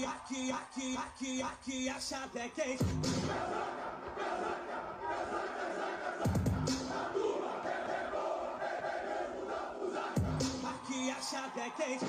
Aqui a chave é quente. Aqui a chave é quente.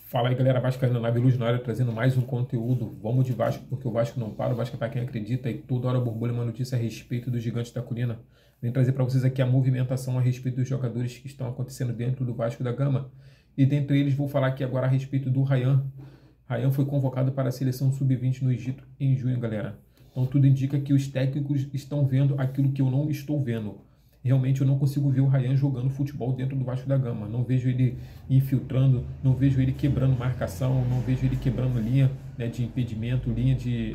Fala aí, galera, Vascaíno na Luz na área, trazendo mais um conteúdo. Vamos de Vasco, porque o Vasco não para, o Vasco é para quem acredita e toda hora borbulha uma notícia a respeito dos gigantes da colina. Vem trazer para vocês aqui a movimentação a respeito dos jogadores que estão acontecendo dentro do Vasco da Gama. E dentre eles vou falar aqui agora a respeito do Ryan. Ryan foi convocado para a seleção sub-20 no Egito em junho, galera. Então tudo indica que os técnicos estão vendo aquilo que eu não estou vendo. Realmente eu não consigo ver o Ryan jogando futebol dentro do Vasco da Gama. Não vejo ele infiltrando, não vejo ele quebrando marcação, não vejo ele quebrando linha, né, de impedimento,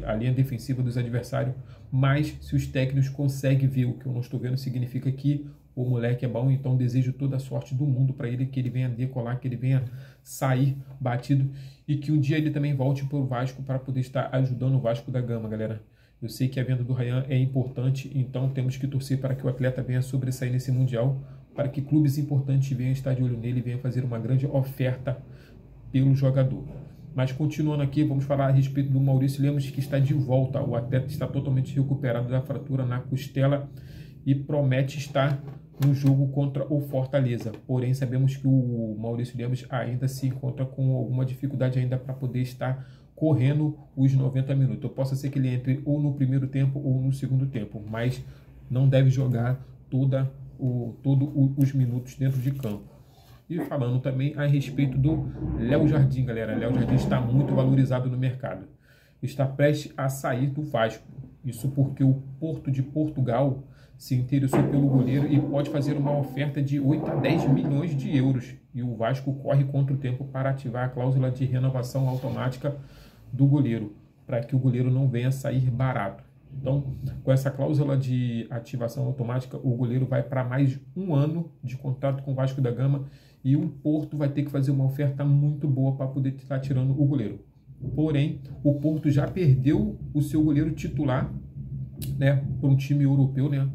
a linha defensiva dos adversários. Mas se os técnicos conseguem ver o que eu não estou vendo, significa que o moleque é bom. Então desejo toda a sorte do mundo para ele, que ele venha decolar, que ele venha sair batido e que um dia ele também volte para o Vasco para poder estar ajudando o Vasco da Gama, galera. Eu sei que a venda do Ryan é importante, então temos que torcer para que o atleta venha sobressair nesse Mundial, para que clubes importantes venham estar de olho nele e venham fazer uma grande oferta pelo jogador. Mas continuando aqui, vamos falar a respeito do Maurício Lemos, que está de volta. O atleta está totalmente recuperado da fratura na costela e promete estar no jogo contra o Fortaleza. Porém, sabemos que o Maurício Lemos ainda se encontra com alguma dificuldade ainda para poder estar correndo os 90 minutos. Possa ser que ele entre ou no primeiro tempo ou no segundo tempo, mas não deve jogar todos os minutos dentro de campo. E falando também a respeito do Léo Jardim, galera. Léo Jardim está muito valorizado no mercado. Está prestes a sair do Vasco. Isso porque o Porto de Portugal se interessou pelo goleiro e pode fazer uma oferta de 8 a 10 milhões de euros. E o Vasco corre contra o tempo para ativar a cláusula de renovação automática do goleiro, para que o goleiro não venha sair barato. Então, com essa cláusula de ativação automática, o goleiro vai para mais um ano de contrato com o Vasco da Gama e o Porto vai ter que fazer uma oferta muito boa para poder estar tirando o goleiro. Porém, o Porto já perdeu o seu goleiro titular, né, para um time europeu, né?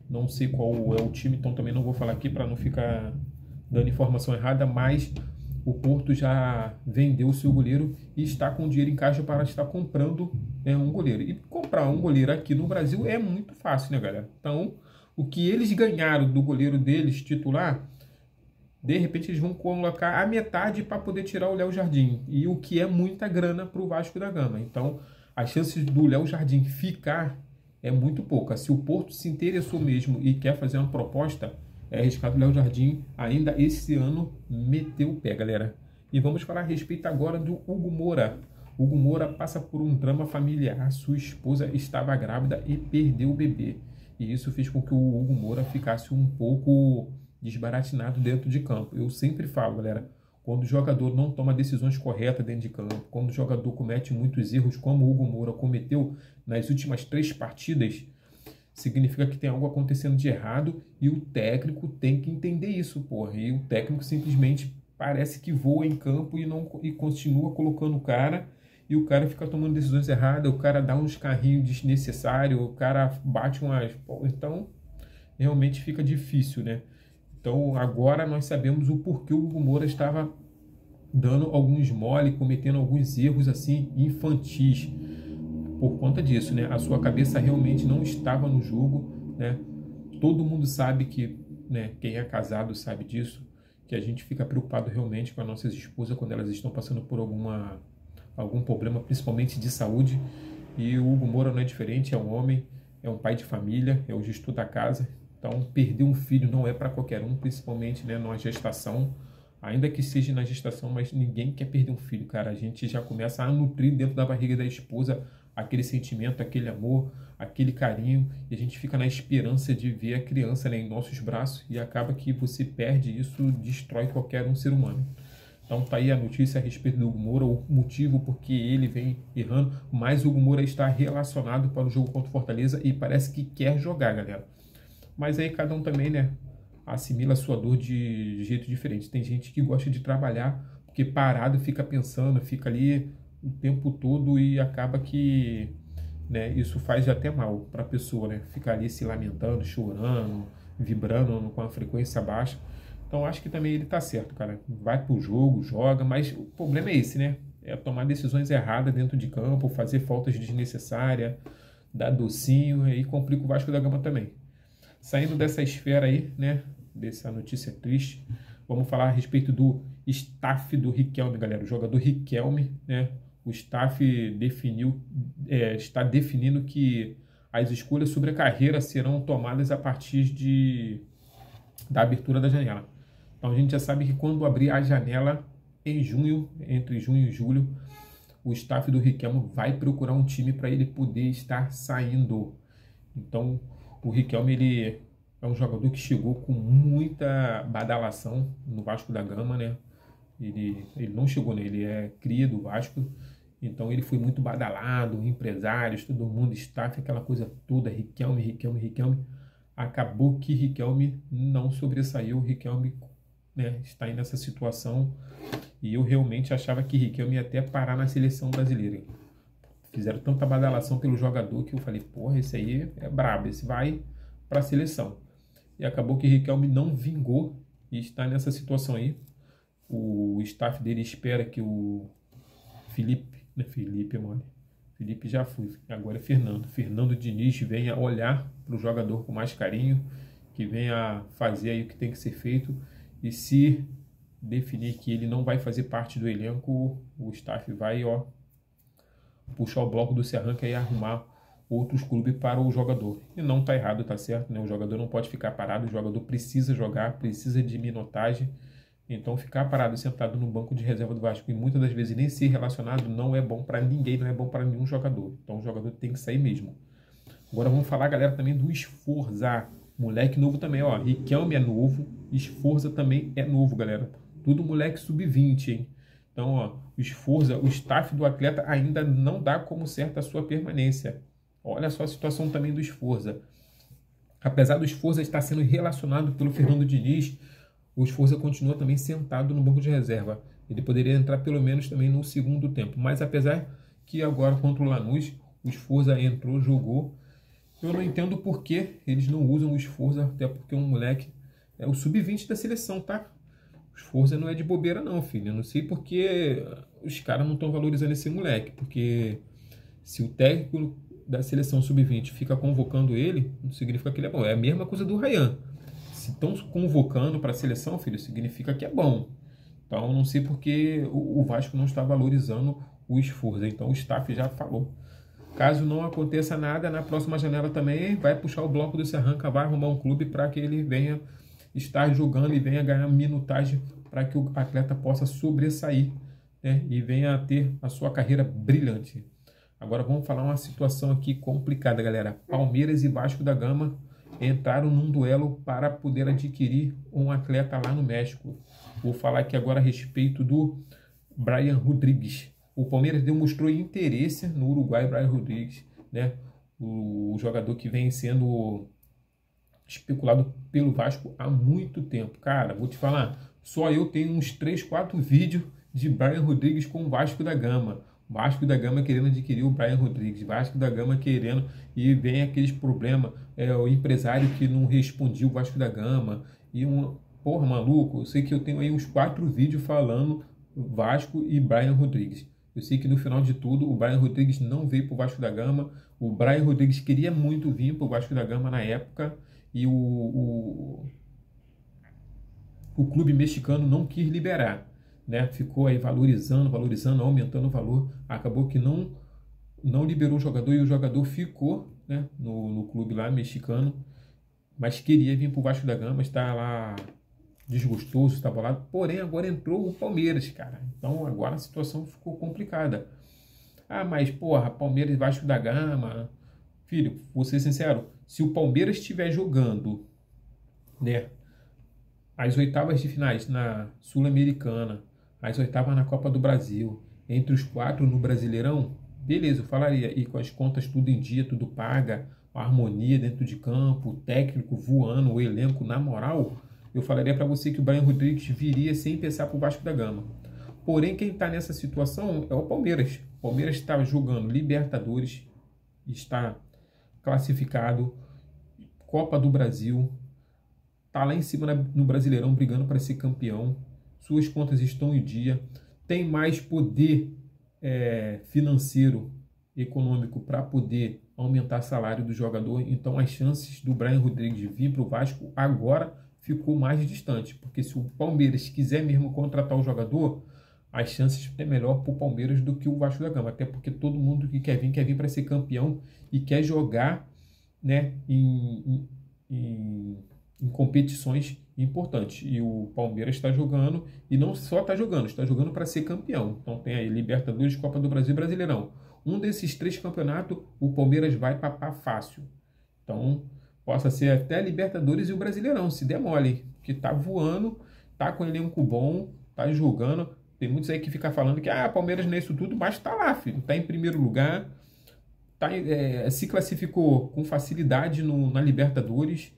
Não sei qual é o time, então também não vou falar aqui para não ficar dando informação errada, mas o Porto já vendeu o seu goleiro e está com dinheiro em caixa para estar comprando, né, um goleiro. E comprar um goleiro aqui no Brasil é muito fácil, né, galera? Então, o que eles ganharam do goleiro deles titular, de repente eles vão colocar a metade para poder tirar o Léo Jardim. E o que é muita grana para o Vasco da Gama. Então, as chances do Léo Jardim ficar é muito pouca. Se o Porto se interessou mesmo e quer fazer uma proposta, é arriscado o Léo Jardim ainda esse ano meter o pé, galera. E vamos falar a respeito agora do Hugo Moura. Hugo Moura passa por um drama familiar. Sua esposa estava grávida e perdeu o bebê. E isso fez com que o Hugo Moura ficasse um pouco desbaratinado dentro de campo. Eu sempre falo, galera, quando o jogador não toma decisões corretas dentro de campo, quando o jogador comete muitos erros, como o Hugo Moura cometeu nas últimas 3 partidas, significa que tem algo acontecendo de errado e o técnico tem que entender isso, porra. E o técnico simplesmente parece que voa em campo e continua colocando o cara, e o cara fica tomando decisões erradas, o cara dá uns carrinhos desnecessários, o cara bate umas... Então, realmente fica difícil, né? Então, agora nós sabemos o porquê o Hugo Moura estava dando alguns mole, cometendo alguns erros assim infantis. Por conta disso, né? A sua cabeça realmente não estava no jogo, né? Todo mundo sabe que, né, quem é casado sabe disso, que a gente fica preocupado realmente com as nossas esposas quando elas estão passando por algum problema, principalmente de saúde. E o Hugo Moura não é diferente, é um homem, é um pai de família, é o gestor da casa. Então, perder um filho não é para qualquer um, principalmente, né, numa gestação. Ainda que seja na gestação, mas ninguém quer perder um filho, cara. A gente já começa a nutrir dentro da barriga da esposa aquele sentimento, aquele amor, aquele carinho, e a gente fica na esperança de ver a criança, né, em nossos braços, e acaba que você perde isso, destrói qualquer um ser humano. Então tá aí a notícia a respeito do Hugo Moura, o motivo porque ele vem errando, mas o Hugo Moura está relacionado para o jogo contra o Fortaleza e parece que quer jogar, galera. Mas aí cada um também, né, assimila a sua dor de jeito diferente. Tem gente que gosta de trabalhar porque parado fica pensando, fica ali o tempo todo e acaba que, né, isso faz até mal para a pessoa, né? Ficar ali se lamentando, chorando, vibrando com a frequência baixa. Então acho que também ele tá certo, cara. Vai pro jogo, joga, mas o problema é esse, né? É tomar decisões erradas dentro de campo, fazer faltas desnecessárias, dar docinho, aí complica o Vasco da Gama também. Saindo dessa esfera aí, né? Dessa notícia triste, vamos falar a respeito do staff do Riquelme, galera. O jogador Riquelme, né? O staff está definindo que as escolhas sobre a carreira serão tomadas a partir da abertura da janela. Então a gente já sabe que quando abrir a janela em junho, entre junho e julho, o staff do Riquelme vai procurar um time para ele poder estar saindo. Então o Riquelme, ele é um jogador que chegou com muita badalação no Vasco da Gama, né? Ele não chegou, né? Ele é cria do Vasco, então ele foi muito badalado, empresários, todo mundo, staff, aquela coisa toda, Riquelme, Riquelme, Riquelme. Acabou que Riquelme não sobressaiu, Riquelme, né, está aí nessa situação, e eu realmente achava que Riquelme ia até parar na seleção brasileira. Fizeram tanta badalação pelo jogador que eu falei, porra, esse aí é brabo, esse vai para a seleção. E acabou que Riquelme não vingou e está nessa situação aí. O staff dele espera que o Felipe já foi, agora é Fernando Diniz venha olhar para o jogador com mais carinho, que venha fazer aí o que tem que ser feito, e se definir que ele não vai fazer parte do elenco, o staff vai puxar o bloco do se arranca e arrumar outros clubes para o jogador. E não tá errado, tá certo, né? O jogador não pode ficar parado, o jogador precisa jogar, precisa de minutagem. Então ficar parado, sentado no banco de reserva do Vasco e muitas das vezes nem ser relacionado não é bom para ninguém, não é bom para nenhum jogador. Então o jogador tem que sair mesmo. Agora vamos falar, galera, também do Sforza. Moleque novo também, ó. Riquelme é novo, Sforza também é novo, galera. Tudo moleque sub-20, hein? Então, ó, o Sforza, o staff do atleta ainda não dá como certa a sua permanência. Olha só a situação também do Sforza. Apesar do Sforza estar sendo relacionado pelo Fernando Diniz, o Sforza continua também sentado no banco de reserva. Ele poderia entrar pelo menos também no segundo tempo. Mas apesar que agora contra o Lanús, o Sforza entrou, jogou. Eu não entendo por que eles não usam o Sforza, até porque um moleque é o sub-20 da seleção, tá? O Sforza não é de bobeira não, filho. Eu não sei porque os caras não estão valorizando esse moleque. Porque se o técnico da seleção sub-20 fica convocando ele, não significa que ele é bom. É a mesma coisa do Ryan. Se estão convocando para a seleção, filho, significa que é bom. Então, não sei porque o Vasco não está valorizando o Sforza. Então, o staff já falou. Caso não aconteça nada, na próxima janela também vai puxar o bloco do se arranca, vai arrumar um clube para que ele venha estar jogando e venha ganhar minutagem para que o atleta possa sobressair, né, e venha a ter a sua carreira brilhante. Agora vamos falar uma situação aqui complicada, galera. Palmeiras e Vasco da Gama entraram num duelo para poder adquirir um atleta lá no México. Vou falar aqui agora a respeito do Brian Rodrigues. O Palmeiras demonstrou interesse no Uruguai, Brian Rodrigues, né? O jogador que vem sendo especulado pelo Vasco há muito tempo. Cara, vou te falar, só eu tenho uns 3, 4 vídeos de Brian Rodrigues com o Vasco da Gama. Vasco da Gama querendo adquirir o Brian Rodrigues, Vasco da Gama querendo, e vem aqueles problemas, o empresário que não respondia o Vasco da Gama, e porra, maluco, eu sei que eu tenho aí uns 4 vídeos falando Vasco e Brian Rodrigues. Eu sei que no final de tudo o Brian Rodrigues não veio para o Vasco da Gama, o Brian Rodrigues queria muito vir para o Vasco da Gama na época, e o clube mexicano não quis liberar. Né, ficou aí valorizando, aumentando o valor, acabou que não liberou o jogador e o jogador ficou, né, no clube lá mexicano, mas queria vir para o Vasco da Gama, está lá desgostoso, está bolado, porém agora entrou o Palmeiras, cara, então agora a situação ficou complicada. Ah, mas porra, Palmeiras e Vasco da Gama, filho, vou ser sincero, se o Palmeiras estiver jogando, né, as oitavas de finais na Sul-Americana, as oitavas na Copa do Brasil, entre os 4 no Brasileirão, beleza, eu falaria, e com as contas tudo em dia, tudo paga, a harmonia dentro de campo, o técnico voando, o elenco na moral, eu falaria para você que o Brian Rodrigues viria sem pensar para o Vasco da Gama. Porém, quem está nessa situação é o Palmeiras. O Palmeiras está jogando Libertadores, está classificado, Copa do Brasil, Tá lá em cima no Brasileirão, brigando para ser campeão. Suas contas estão em dia. Tem mais poder financeiro, econômico, para poder aumentar o salário do jogador. Então as chances do Brian Rodrigues vir para o Vasco agora ficou mais distante. Porque se o Palmeiras quiser mesmo contratar o jogador, as chances é melhor para o Palmeiras do que o Vasco da Gama. Até porque todo mundo que quer vir para ser campeão e quer jogar, né, em competições importantes. E o Palmeiras está jogando, e não só está jogando para ser campeão. Então tem aí Libertadores, Copa do Brasil e Brasileirão. Um desses 3 campeonatos, o Palmeiras vai papar fácil. Então, possa ser até Libertadores e o Brasileirão, se der mole, porque tá voando, tá com elenco bom, tá jogando. Tem muitos aí que ficam falando que Palmeiras não é isso tudo, mas tá lá, filho. Tá em primeiro lugar, se classificou com facilidade na Libertadores.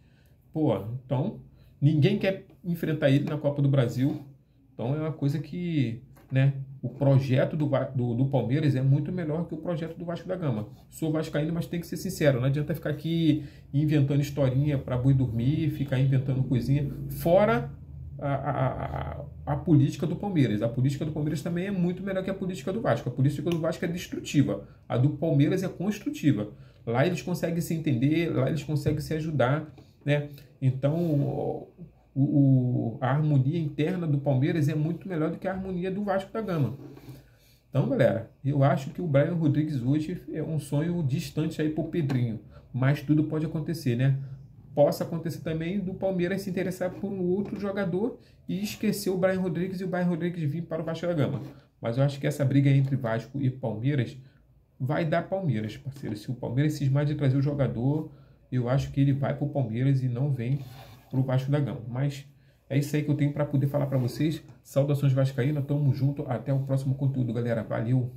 Pô, então ninguém quer enfrentar ele na Copa do Brasil. Então é uma coisa que, né, o projeto do Palmeiras é muito melhor que o projeto do Vasco da Gama. Sou vascaíno, mas tem que ser sincero. Não adianta ficar aqui inventando historinha para boi dormir, ficar inventando coisinha. Fora a política do Palmeiras. A política do Palmeiras também é muito melhor que a política do Vasco. A política do Vasco é destrutiva. A do Palmeiras é construtiva. Lá eles conseguem se entender, lá eles conseguem se ajudar, né? Então a harmonia interna do Palmeiras é muito melhor do que a harmonia do Vasco da Gama. Então, galera, eu acho que o Brian Rodrigues hoje é um sonho distante aí pro Pedrinho, mas tudo pode acontecer, né? Possa acontecer também do Palmeiras se interessar por um outro jogador e esquecer o Brian Rodrigues e o Brian Rodrigues vir para o Vasco da Gama. Mas eu acho que essa briga entre Vasco e Palmeiras vai dar Palmeiras, parceiro. Se o Palmeiras cismar de trazer o jogador, eu acho que ele vai para o Palmeiras e não vem para o Vasco da Gama. Mas é isso aí que eu tenho para poder falar para vocês. Saudações vascaínas, tamo junto. Até o próximo conteúdo, galera. Valeu!